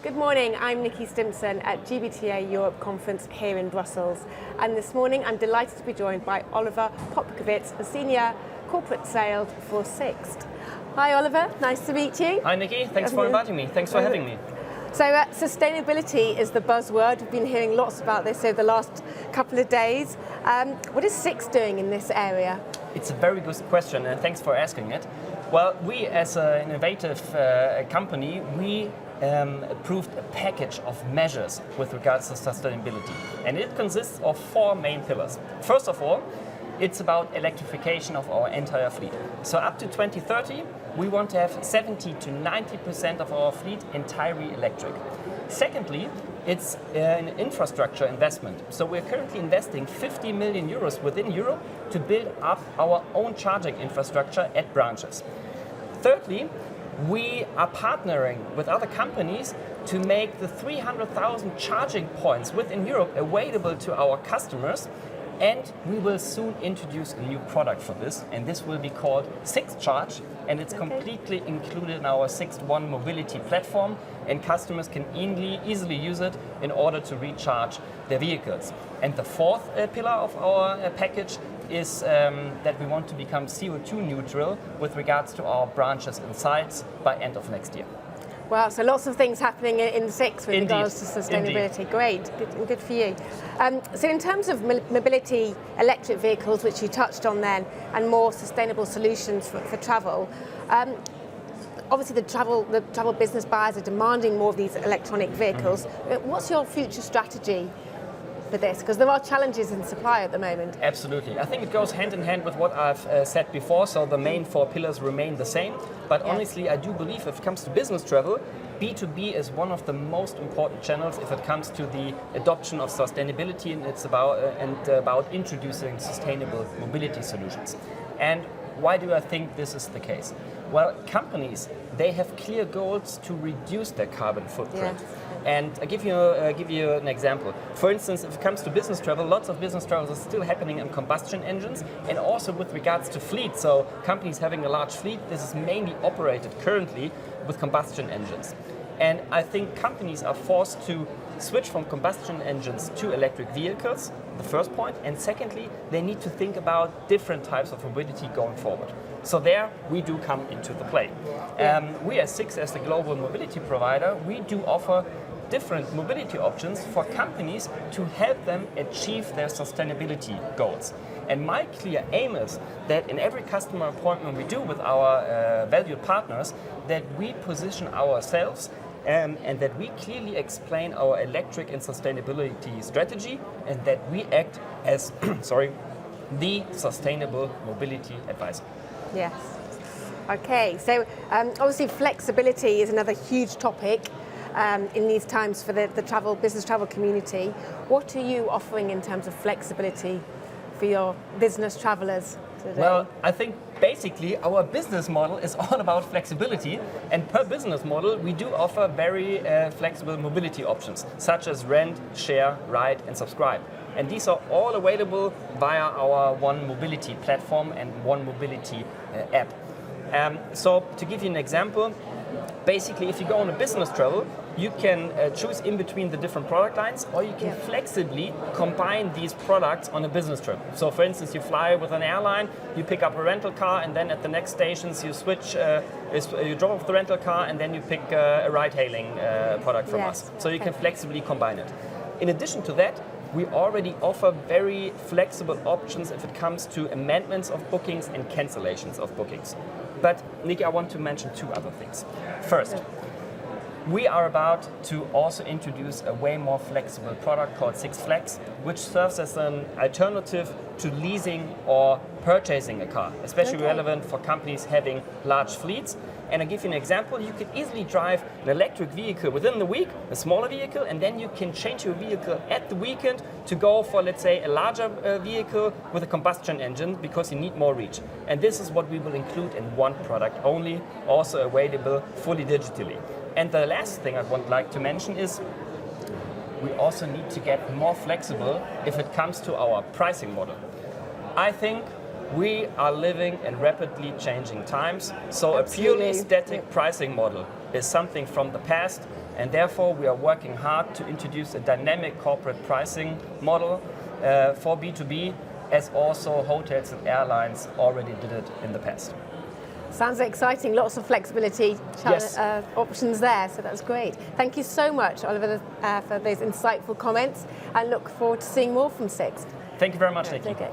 Good morning, I'm Nikki Stimpson at GBTA Europe Conference here in Brussels. And this morning I'm delighted to be joined by Oliver Popkowitz, the Senior Corporate Sales for SIXT. Hi Oliver, nice to meet you. Hi Nikki, thanks for inviting me. Thanks for having me. So sustainability is the buzzword. We've been hearing lots about this over the last couple of days. What is SIXT doing in this area? It's a very good question and thanks for asking it. Well, we as an innovative company, we approved a package of measures with regards to sustainability. And it consists of four main pillars. First of all, it's about electrification of our entire fleet. So up to 2030, we want to have 70 to 90% of our fleet entirely electric. Secondly, it's an infrastructure investment. So we're currently investing 50 million euros within Europe to build up our own charging infrastructure at branches. Thirdly, we are partnering with other companies to make the 300,000 charging points within Europe available to our customers. And we will soon introduce a new product for this, and this will be called SIXT Charge, and it's completely included in our SIXT One mobility platform, and customers can easily use it in order to recharge their vehicles. And the fourth pillar of our package is that we want to become CO2 neutral with regards to our branches and sites by end of next year. Wow, so lots of things happening in SIXT with regards to sustainability. Indeed. Great, good for you. So in terms of mobility, electric vehicles, which you touched on then, and more sustainable solutions for travel, obviously the travel business buyers are demanding more of these electronic vehicles. What's your future strategy for this? Because there are challenges in supply at the moment. Absolutely. I think it goes hand in hand with what I've said before, so the main four pillars remain the same. But honestly, I do believe if it comes to business travel, B2B is one of the most important channels if it comes to the adoption of sustainability, and it's about introducing sustainable mobility solutions. And why do I think this is the case? Well, companies, they have clear goals to reduce their carbon footprint. Yes. And I give you an example. For instance, if it comes to business travel, lots of business travels are still happening in combustion engines, and also with regards to fleet. So companies having a large fleet, this is mainly operated currently with combustion engines. And I think companies are forced to switch from combustion engines to electric vehicles, the first point. And secondly, they need to think about different types of mobility going forward. So there we do come into the play. We as SIXT, as the global mobility provider, we do offer different mobility options for companies to help them achieve their sustainability goals. And my clear aim is that in every customer appointment we do with our valued partners, that we position ourselves and that we clearly explain our electric and sustainability strategy, and that we act as the sustainable mobility advisor. Yes. Okay, so obviously flexibility is another huge topic in these times for the business travel community. What are you offering in terms of flexibility for your business travelers today? Well, I think basically our business model is all about flexibility, and per business model we do offer very flexible mobility options, such as rent, share, ride and subscribe. And these are all available via our One Mobility platform and One Mobility app. So to give you an example, basically if you go on a business travel, you can choose in between the different product lines, or you can flexibly combine these products on a business trip. So for instance, you fly with an airline, you pick up a rental car, and then at the next stations you switch, you drop off the rental car, and then you pick a ride-hailing product from us. So you can flexibly combine it. In addition to that, we already offer very flexible options if it comes to amendments of bookings and cancellations of bookings. But Nikki, I want to mention two other things. First, we are about to also introduce a way more flexible product called SIXT Flex, which serves as an alternative to leasing or purchasing a car, especially relevant for companies having large fleets. And I'll give you an example. You could easily drive an electric vehicle within the week, a smaller vehicle, and then you can change your vehicle at the weekend to go for, let's say, a larger vehicle with a combustion engine because you need more reach. And this is what we will include in one product only, also available fully digitally. And the last thing I would like to mention is we also need to get more flexible if it comes to our pricing model. I think we are living in rapidly changing times, so a purely static pricing model is something from the past, And therefore, we are working hard to introduce a dynamic corporate pricing model for B2B, as also hotels and airlines already did it in the past. Sounds exciting, lots of flexibility Yes. options there, so that's great. Thank you so much, Oliver, for those insightful comments, and look forward to seeing more from SIXT. Thank you very much, Nikki. Okay.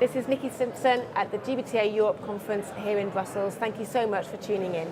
This is Nikki Simpson at the GBTA Europe conference here in Brussels. Thank you so much for tuning in.